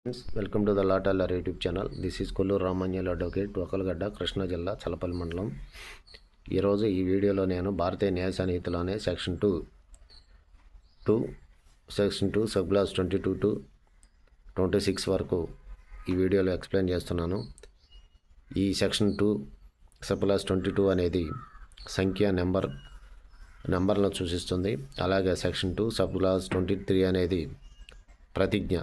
Friends, welcome to the law tailor YouTube channel. This is Kolluru Ramanjal advocate, Okalagadda, Krishna జిల్లా, చలపల్లి మండలం. ఈరోజు ఈ వీడియోలో నేను భారతీయ న్యాయ సంహితలోనే సెక్షన్ 2 సబ్ క్లాస్ 22 to 26 వరకు ఈ వీడియోలో ఎక్స్ప్లెయిన్ చేస్తున్నాను. ఈ సెక్షన్ 2 సబ్ క్లాస్ 22 అనేది సంఖ్య నెంబర్లను సూచిస్తుంది. అలాగే సెక్షన్ 2 సబ్ క్లాస్ 23 అనేది ప్రతిజ్ఞ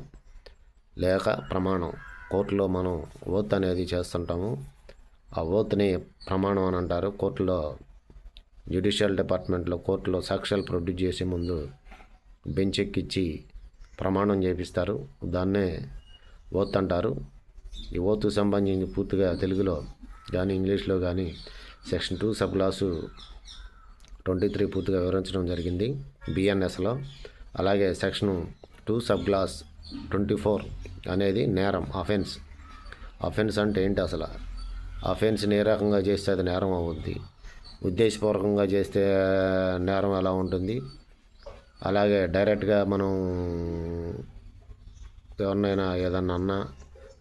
లేక ప్రమాణం. కోర్టులో మనం ఓత్ అనేది చేస్తుంటాము. ఆ ఓత్ని ప్రమాణం అని అంటారు. కోర్టులో జ్యుడిషియల్ డిపార్ట్మెంట్లో కోర్టులో సాక్ష్యాలు ప్రొడ్యూస్ చేసే ముందు బెంచ్ ఎక్కిచ్చి ప్రమాణం చేపిస్తారు. దాన్నే ఓత్ అంటారు. ఈ ఓత్కు సంబంధించి పూర్తిగా తెలుగులో కానీ ఇంగ్లీష్లో కానీ సెక్షన్ 2 సబ్ క్లాసు 23 పూర్తిగా వివరించడం జరిగింది బిఎన్ఎస్లో. అలాగే సెక్షన్ 2 సబ్ క్లాస్ 24 అనేది నేరం, అఫెన్స్ అంటే ఏంటి అసలు? అఫెన్స్ని ఏ రకంగా చేస్తే అది నేరం అవుద్ది, ఉద్దేశపూర్వకంగా చేస్తే నేరం ఎలా ఉంటుంది, అలాగే డైరెక్ట్గా మనం ఎవరినైనా ఏదన్నా అన్నా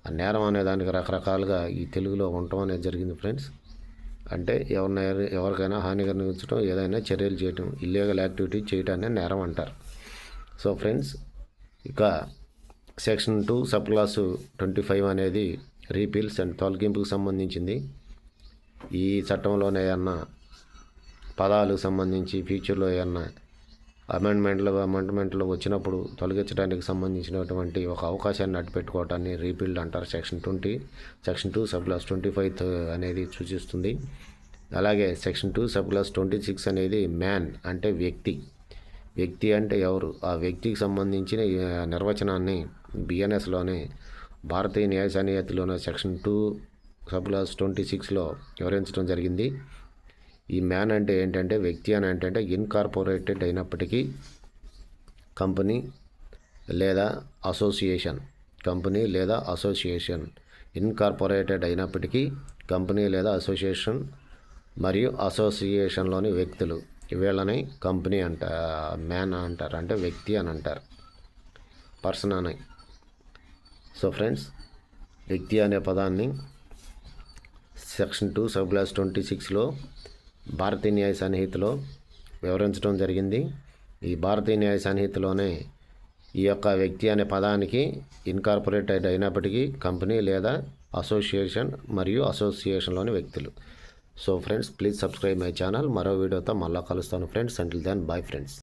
ఆ నేరం అనే దానికి రకరకాలుగా ఈ తెలుగులో ఉండటం అనేది జరిగింది ఫ్రెండ్స్. అంటే ఎవరికైనా హాని కలిగించడం, ఏదైనా చర్యలు చేయటం, ఇల్లీగల్ యాక్టివిటీ చేయటాన్ని నేరం అంటారు. సో ఫ్రెండ్స్, ఇక సెక్షన్ 2 సబ్ క్లాసు 25 అనేది రీపీల్స్ అండ్ తొలగింపుకు సంబంధించింది. ఈ చట్టంలోనే ఏమన్నా పదాలకు సంబంధించి ఫ్యూచర్లో ఏమన్నా అమెండ్మెంట్లు వచ్చినప్పుడు తొలగించడానికి సంబంధించినటువంటి ఒక అవకాశాన్ని అడ్డుపెట్టుకోవటాన్ని రీపీల్డ్ అంటారు. సెక్షన్ 2 సబ్ క్లాస్ 25 అనేది సూచిస్తుంది. అలాగే సెక్షన్ 2 సబ్ క్లాస్ 26 అనేది మ్యాన్ అంటే వ్యక్తి అంటే ఎవరు, ఆ వ్యక్తికి సంబంధించిన నిర్వచనాన్ని బిఎన్ఎస్లోనే భారతీయ న్యాయ సంహితలోనే సెక్షన్ 2 సబ్ క్లాస్ 26లో వివరించడం జరిగింది. ఈ మ్యాన్ అంటే ఏంటంటే వ్యక్తి అని అంటే ఇన్కార్పొరేటెడ్ అయినప్పటికీ కంపెనీ లేదా అసోసియేషన్ ఇన్కార్పొరేటెడ్ అయినప్పటికీ కంపెనీ లేదా అసోసియేషన్ మరియు అసోసియేషన్లోని వ్యక్తులు, వీళ్ళని కంపెనీ మ్యాన్ అంటారు, అంటే వ్యక్తి అని అంటారు, పర్సన్ అని. సో ఫ్రెండ్స్, వ్యక్తి అనే పదాన్ని సెక్షన్ 2 సబ్ క్లాస్ 26లో భారతీయ న్యాయ సంహితలో వివరించడం జరిగింది. ఈ భారతీయ న్యాయ సంహితలోనే ఈ యొక్క వ్యక్తి అనే పదానికి ఇన్కార్పొరేటెడ్ అయినప్పటికీ కంపెనీ లేదా అసోసియేషన్ మరియు అసోసియేషన్లోని వ్యక్తులు. So friends, please subscribe my channel. మరో వీడియోతో మళ్ళీ కలుస్తాను friends. Until then, bye friends.